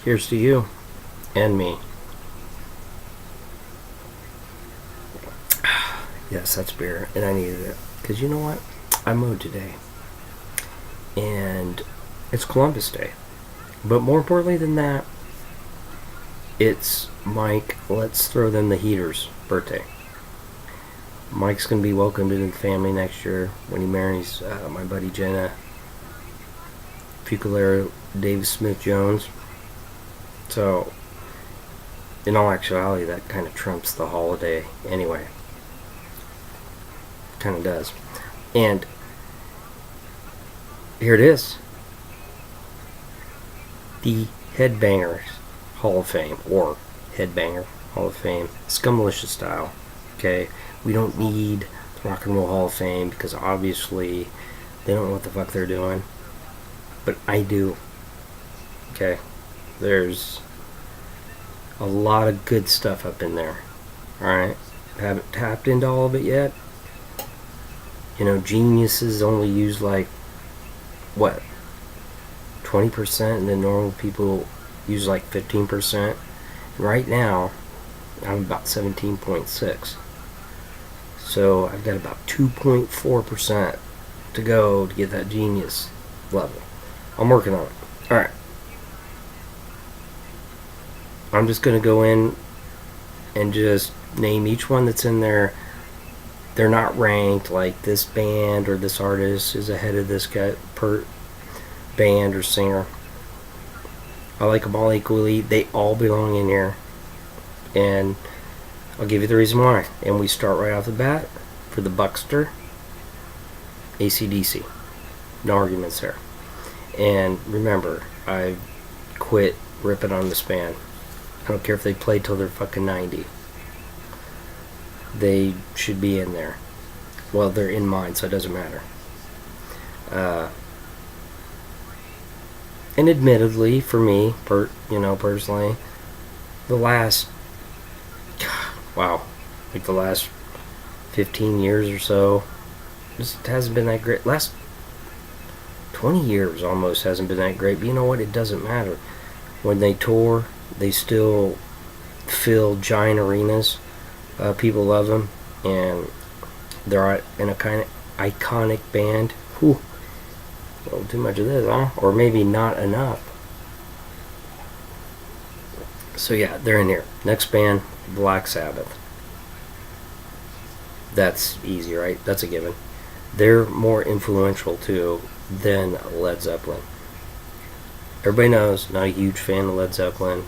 Here's to you and me. Yes, that's beer, and I needed it. Because you know what? I mowed today. And it's Columbus Day. But more importantly than that, it's Mike, let's throw them the heaters, birthday. Mike's going to be welcomed into the family next year when he marries my buddy Jenna Fucalero Davis Smith Jones. So, in all actuality, that kind of trumps the holiday anyway. Kind of does. And here it is. The Headbanger Hall of Fame, or Headbanger Hall of Fame, Scummalicious style. Okay? We don't need the Rock and Roll Hall of Fame because obviously they don't know what the fuck they're doing. But I do. Okay? There's a lot of good stuff up in there. Alright? Haven't tapped into all of it yet. You know, geniuses only use like, what, 20%, and then normal people use like 15%. Right now, I'm about 17.6. So I've got about 2.4% to go to get that genius level. I'm working on it. Alright. I'm just going to go in and just name each one that's in there. They're not ranked like this band or this artist is ahead of this guy per band or singer. I like them all equally. They all belong in here. And I'll give you the reason why. And we start right off the bat for the Buckster, AC/DC. No arguments there. And remember, I quit ripping on this band. I don't care if they play till they're fucking 90. They should be in there. Well, they're in mine, so it doesn't matter. And admittedly, for me, personally, the last, like the last 15 years or so, just hasn't been that great. Last 20 years almost hasn't been that great. But you know what? It doesn't matter. When they tour, they still fill giant arenas. People love them, and they're in a kind of iconic band. Whew. A little too much of this, huh? Or maybe not enough. So yeah, they're in here. Next band, Black Sabbath. That's easy, right? That's a given. They're more influential, too, than Led Zeppelin. Everybody knows, not a huge fan of Led Zeppelin.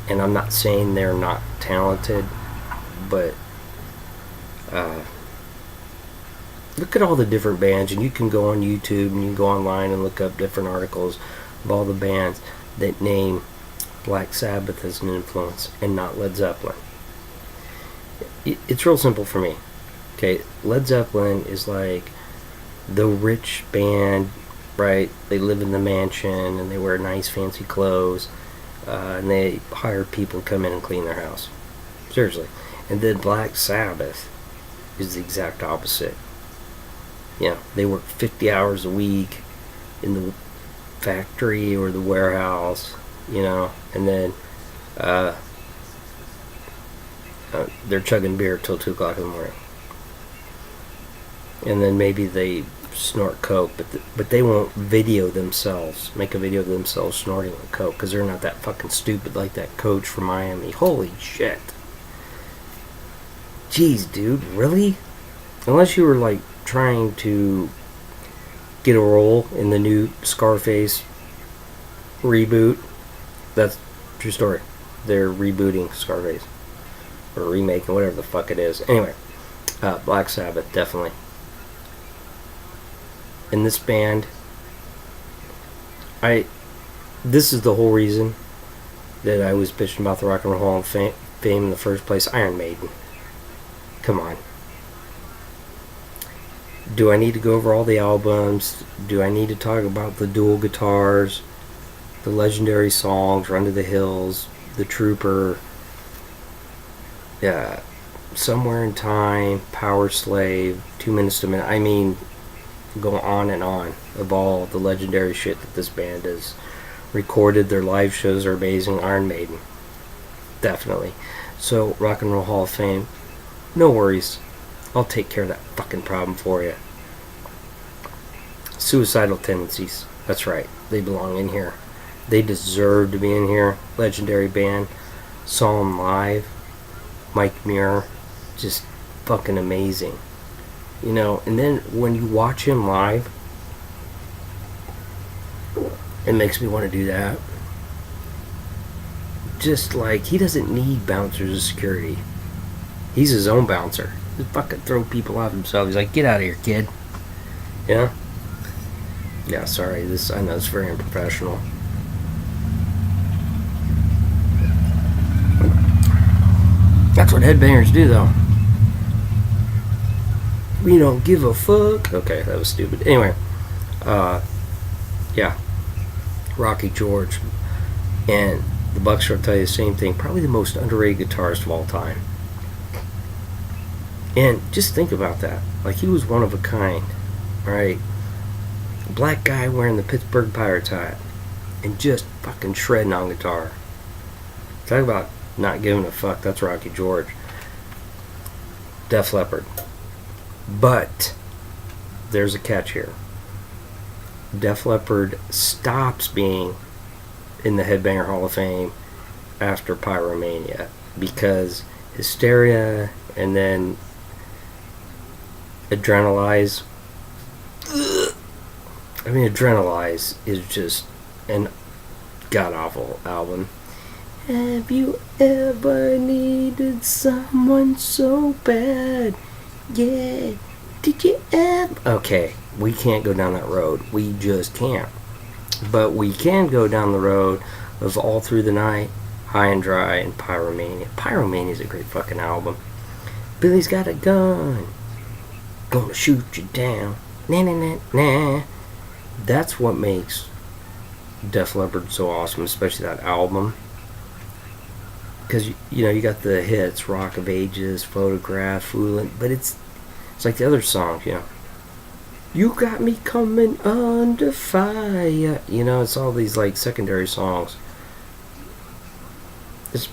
And I'm not saying they're not talented, but look at all the different bands, and you can go on YouTube and you can go online and look up different articles of all the bands that name Black Sabbath as an influence and not Led Zeppelin. It's real simple for me. Okay, Led Zeppelin is like the rich band, right? They live in the mansion and they wear nice fancy clothes. And they hire people to come in and clean their house. Seriously. And then Black Sabbath is the exact opposite. You know, they work 50 hours a week in the factory or the warehouse, you know, and then they're chugging beer till 2 o'clock in the morning. And then maybe they snort coke, but they won't make a video of themselves snorting coke, because they're not that fucking stupid like that coach from Miami. Holy shit. Jeez, dude, really? Unless you were like trying to get a role in the new Scarface reboot. That's true story. They're rebooting Scarface, or remaking, whatever the fuck it is. Anyway, Black Sabbath, definitely. In this band, this is the whole reason that I was bitching about the Rock and Roll Hall of Fame in the first place. Iron Maiden. Come on. Do I need to go over all the albums? Do I need to talk about the dual guitars, the legendary songs, Run to the Hills, The Trooper, Somewhere in Time, Power Slave, 2 Minutes to Minute? I mean, go on and on of all the legendary shit that this band has recorded. Their live shows are amazing. Iron Maiden, definitely. So Rock and Roll Hall of Fame, no worries. I'll take care of that fucking problem for you. Suicidal Tendencies, that's right. They belong in here. They deserve to be in here. Legendary band. Saw them live. Mike Muir, just fucking amazing. You know, and then when you watch him live, it makes me want to do that. Just like, he doesn't need bouncers or security. He's his own bouncer. Just fucking throw people off himself. He's like, get out of here, kid. Yeah? Yeah, sorry. I know it's very unprofessional. That's what headbangers do, though. We don't give a fuck. Okay, that was stupid. Anyway, yeah, Rocky George, and the Bucks will tell you the same thing. Probably the most underrated guitarist of all time. And just think about that. Like, he was one of a kind, right? A black guy wearing the Pittsburgh Pirates hat and just fucking shredding on guitar. Talk about not giving a fuck. That's Rocky George. Def Leppard. But there's a catch here. Def Leppard stops being in the Headbanger Hall of Fame after Pyromania because Hysteria and then Adrenalize. I mean, Adrenalize is just an god-awful album. Have you ever needed someone so bad? Yeah, did you ever? Okay, we can't go down that road. We just can't. But we can go down the road of All Through the Night, High and Dry, and Pyromania. Pyromania is a great fucking album. Billy's got a gun. Gonna shoot you down. Nah, nah, nah, nah. That's what makes Def Leppard so awesome, especially that album. Because, you know, you got the hits, Rock of Ages, Photograph, Foolin', but it's like the other songs, you know. You got me coming under fire. You know, it's all these, like, secondary songs. It's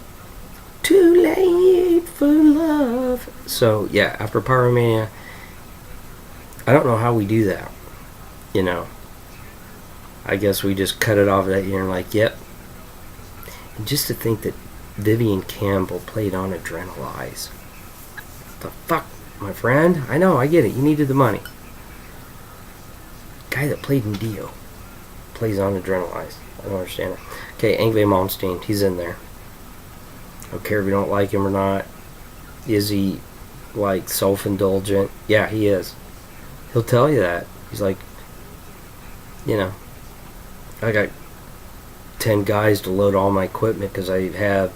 too late for love. So, yeah, after Pyromania, I don't know how we do that, you know. I guess we just cut it off that year and like, yep. And just to think that Vivian Campbell played on Adrenalize. The fuck, my friend? I know, I get it. You needed the money. Guy that played in Dio plays on Adrenalize. I don't understand it. Okay, Yngwie Malmsteen, he's in there. I don't care if you don't like him or not. Is he, like, self-indulgent? Yeah, he is. He'll tell you that. He's like, you know, I got 10 guys to load all my equipment because I have,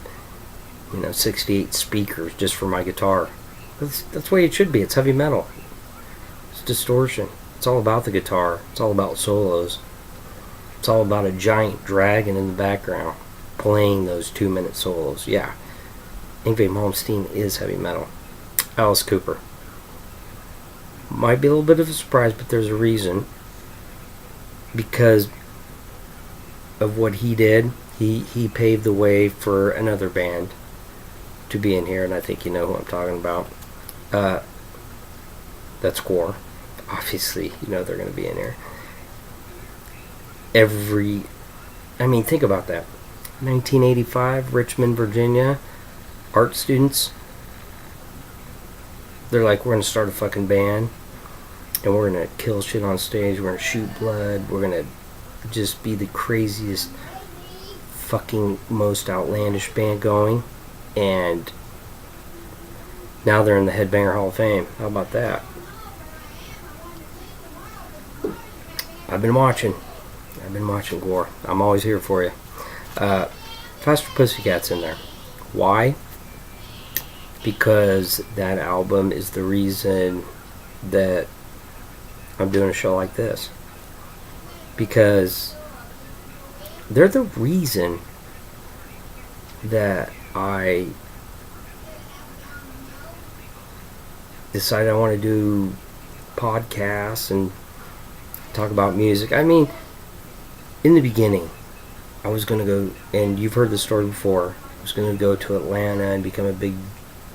68 speakers just for my guitar. That's the way it should be. It's heavy metal. It's distortion. It's all about the guitar. It's all about solos. It's all about a giant dragon in the background playing those 2-minute solos. Yeah. Yngwie Malmsteen is heavy metal. Alice Cooper. Might be a little bit of a surprise, but there's a reason. Because of what he did, he paved the way for another band to be in here, and I think you know who I'm talking about. That's Core. Obviously, you know they're going to be in here. Think about that. 1985, Richmond, Virginia, art students. They're like, we're going to start a fucking band, and we're going to kill shit on stage, we're going to shoot blood, we're going to just be the craziest fucking most outlandish band going, and now they're in the Headbanger Hall of Fame. How about that? I've been watching Gore. I'm always here for you. Faster Pussycat's in there. Why? Because that album is the reason that I'm doing a show like this. Because they're the reason that I decided I want to do podcasts and talk about music. I mean, in the beginning, I was gonna go, and you've heard the story before. I was gonna go to Atlanta and become a big,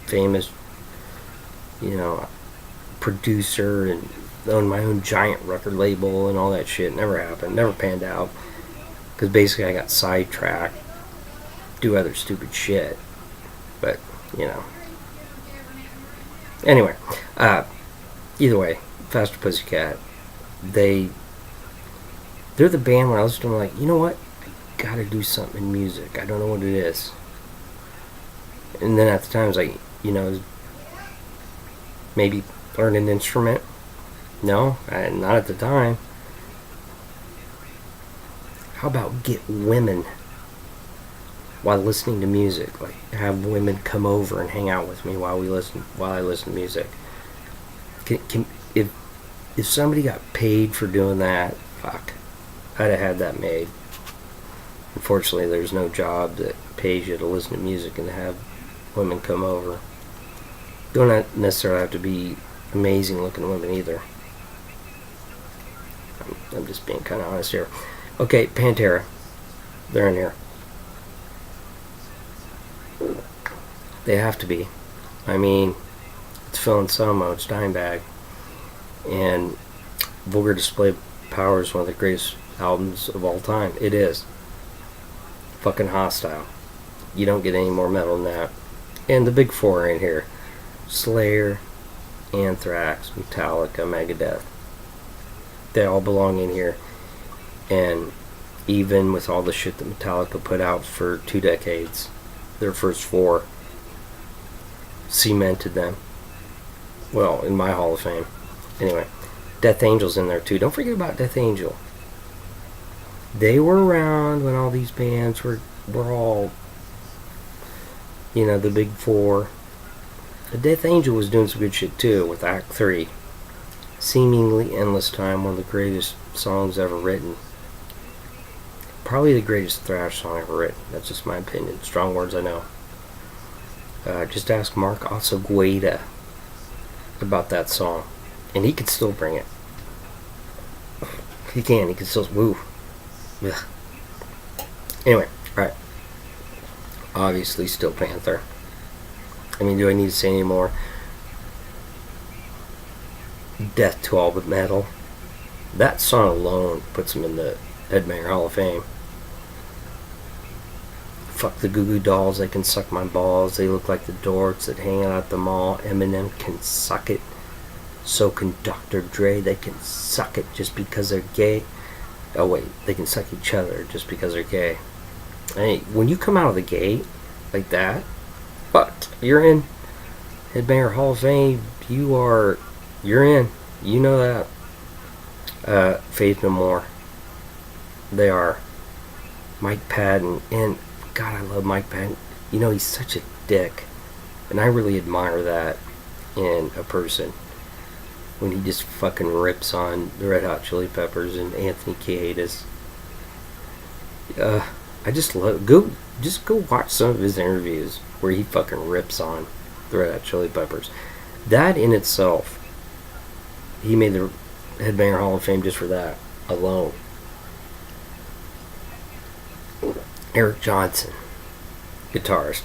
famous, producer and own my own giant record label and all that shit. Never happened. Never panned out. Because basically I got sidetracked, do other stupid shit. But, Anyway, either way, Faster Pussycat, they're the band when I listen to them, I'm like, you know what? I gotta do something in music. I don't know what it is. And then at the time, I was like, maybe learn an instrument. No, not at the time. How about get women while listening to music? Like have women come over and hang out with me while I listen to music. If somebody got paid for doing that, fuck, I'd have had that made. Unfortunately, there's no job that pays you to listen to music and to have women come over. Don't necessarily have to be amazing looking women either. I'm just being kind of honest here. Okay, Pantera. They're in here. They have to be. I mean, it's Phil Anselmo, it's Dimebag. And Vulgar Display of Power is one of the greatest albums of all time. It is. Fucking Hostile. You don't get any more metal than that. And the big four are in here. Slayer, Anthrax, Metallica, Megadeth. They all belong in here. And even with all the shit that Metallica put out for 2 decades, their first 4 cemented them. Well, in my Hall of Fame. Anyway, Death Angel's in there too. Don't forget about Death Angel. They were around when all these bands were all, the big 4. The Death Angel was doing some good shit too with Act 3. Seemingly Endless Time, one of the greatest songs ever written. Probably the greatest thrash song ever written. That's just my opinion. Strong words, I know. Just ask Mark Osagueda about that song. And he could still bring it. He can still... Woo. Ugh. Anyway, alright. Obviously, still Panther. I mean, do I need to say any more? Death to All But Metal. That song alone puts him in the Headbanger Hall of Fame. Fuck the Goo Goo Dolls, they can suck my balls. They look like the dorks that hang out at the mall. Eminem can suck it. So can Dr. Dre. They can suck it just because they're gay. Oh wait, they can suck each other just because they're gay. Hey, when you come out of the gate like that, but you're in Headbanger Hall of Fame. You're in. You know that. Faith No More. They are. Mike Patton, and God, I love Mike Patton. He's such a dick, and I really admire that in a person. When he just fucking rips on the Red Hot Chili Peppers and Anthony Kiedis. I just love... Go watch some of his interviews where he fucking rips on the Red Hot Chili Peppers. That in itself, he made the Headbanger Hall of Fame just for that alone. Eric Johnson, guitarist.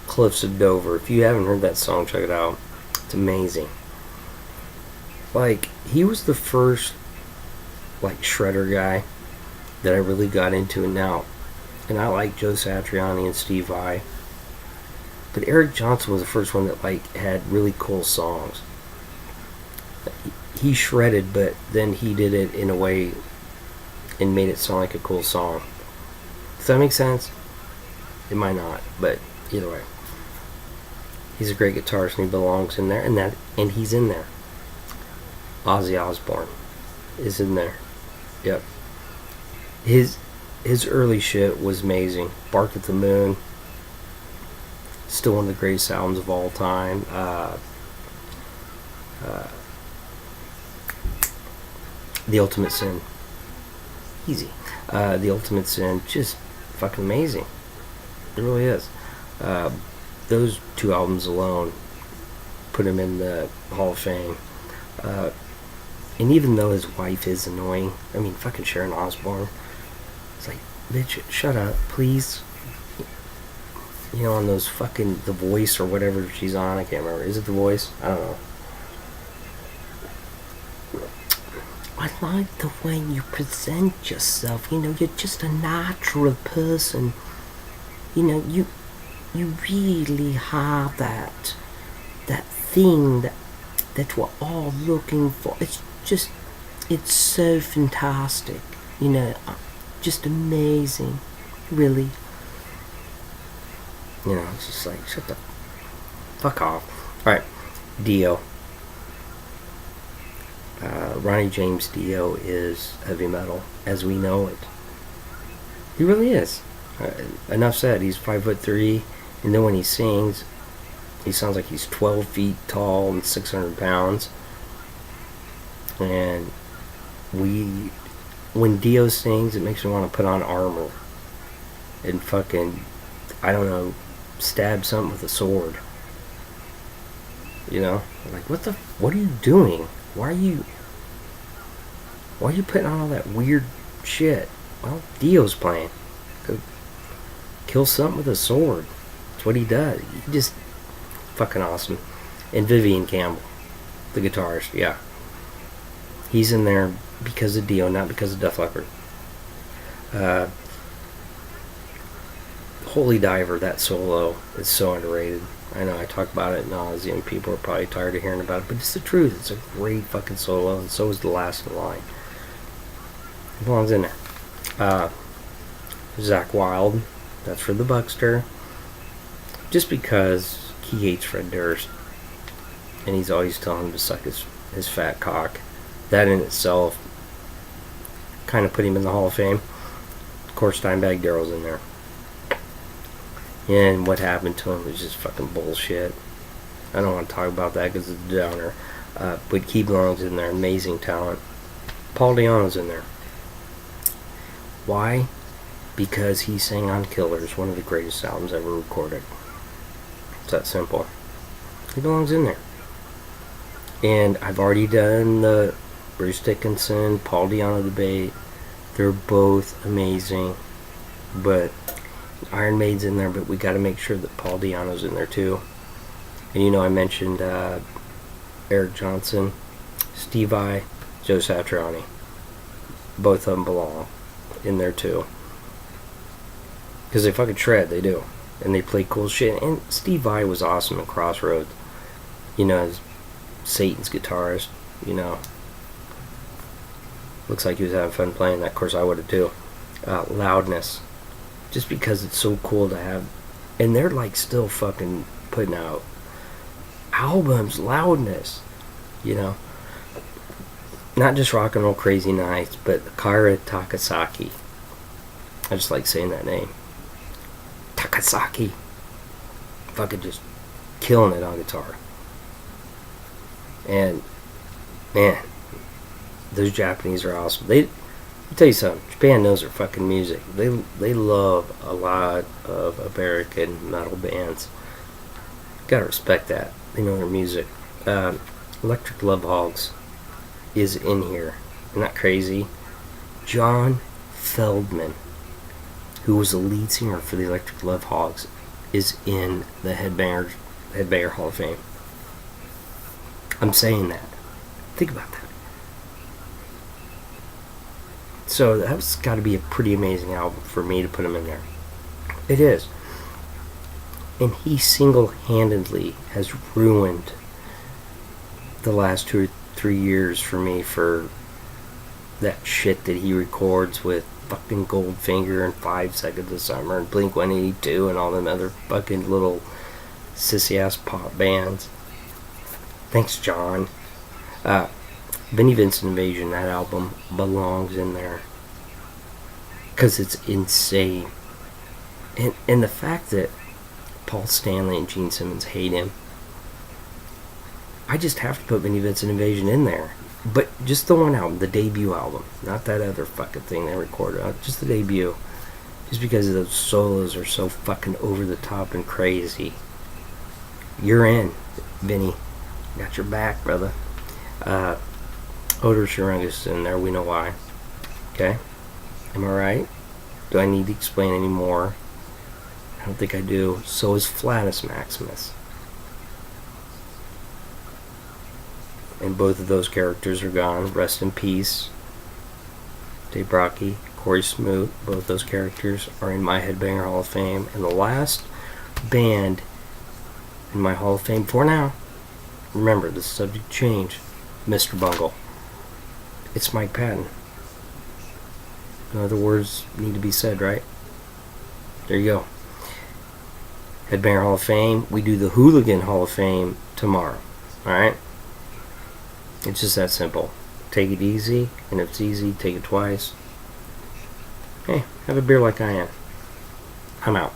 Cliffs of Dover. If you haven't heard that song, check it out. It's amazing. He was the first, shredder guy that I really got into now. And I like Joe Satriani and Steve Vai. But Eric Johnson was the first one that, had really cool songs. He shredded, but then he did it in a way and made it sound like a cool song. Does that make sense? It might not, but either way. He's a great guitarist and he belongs in there, and he's in there. Ozzy Osbourne is in there. Yep. His early shit was amazing. Bark at the Moon. Still one of the greatest albums of all time. The Ultimate Sin. Easy. The Ultimate Sin. Just fucking amazing. It really is. Those 2 albums alone put him in the Hall of Fame. And even though his wife is annoying, fucking Sharon Osbourne, it's bitch, shut up, please. You know, on those fucking The Voice or whatever she's on, I can't remember. Is it The Voice? I don't know. I like the way you present yourself. You know, you're just a natural person. You know, you really have that thing that we're all looking for. It's so fantastic. You know, just amazing, really. You know, it's just like, shut the fuck off. Alright, Dio. Ronnie James Dio is heavy metal as we know it. He really is. Enough said. He's 5'3", and then when he sings, he sounds like he's 12 feet tall and 600 pounds. And when Dio sings, it makes me want to put on armor and fucking, I don't know, stab something with a sword. You know, like, what are you doing? Why are you putting on all that weird shit? Well, Dio's playing. Go kill something with a sword. That's what he does. He just fucking awesome. And Vivian Campbell, the guitarist, yeah. He's in there because of Dio, not because of Def Leppard. Holy Diver, that solo is so underrated. I know I talk about it ad nauseam. People are probably tired of hearing about it, but it's the truth. It's a great fucking solo, and so is the last in line. It belongs in there. Zach Wilde, that's for the Buckster. Just because he hates Fred Durst, and he's always telling him to suck his fat cock. That in itself kind of put him in the Hall of Fame. Of course, Dimebag Darrell's in there. And what happened to him was just fucking bullshit. I don't want to talk about that because it's a downer. But Key belongs in there. Amazing talent. Paul Di'Anno's in there. Why? Because he sang on Killers, one of the greatest albums ever recorded. It's that simple. He belongs in there. And I've already done the Bruce Dickinson, Paul Di'Anno debate. They're both amazing. But Iron Maiden's in there, but we got to make sure that Paul Di'Anno's in there too. And you know, I mentioned Eric Johnson, Steve Vai, Joe Satriani. Both of them belong in there too. Because they fucking shred, they do. And they play cool shit. And Steve Vai was awesome at Crossroads. You know, as Satan's guitarist, you know. Looks like he was having fun playing that. Of course, I would have too. Loudness. Just because it's so cool to have. And they're like still fucking putting out albums. Loudness. You know. Not just Rock and Roll Crazy Nights, but Kara Takasaki. I just like saying that name. Takasaki. Fucking just killing it on guitar. And man, those Japanese are awesome. I'll tell you something, Japan knows their fucking music. They love a lot of American metal bands. Gotta respect that. They know their music. Electric Love Hogs is in here. Isn't that crazy? John Feldman, who was the lead singer for the Electric Love Hogs, is in the Headbanger Hall of Fame. I'm saying that. Think about that. So that's got to be a pretty amazing album for me to put him in there. It is. And he single-handedly has ruined the last 2 or 3 years for me for that shit that he records with fucking Goldfinger and 5 Seconds of Summer and Blink-182 and all them other fucking little sissy-ass pop bands. Thanks, John. Vinnie Vincent Invasion, that album belongs in there. Because it's insane. And the fact that Paul Stanley and Gene Simmons hate him, I just have to put Vinnie Vincent Invasion in there. But just the one album, the debut album. Not that other fucking thing they recorded. Just the debut. Just because those solos are so fucking over the top and crazy. You're in, Vinnie. Got your back, brother. Odor Sharangus is in there. We know why. Okay? Am I right? Do I need to explain any more? I don't think I do. So is Flatus Maximus. And both of those characters are gone. Rest in peace. Dave Brockie, Corey Smoot, both those characters are in my Headbanger Hall of Fame. And the last band in my Hall of Fame for now, remember, the subject change, Mr. Bungle. It's Mike Patton. No other words need to be said, right? There you go. Headbanger Hall of Fame. We do the Hooligan Hall of Fame tomorrow. Alright? It's just that simple. Take it easy, and if it's easy, take it twice. Hey, have a beer like I am. I'm out.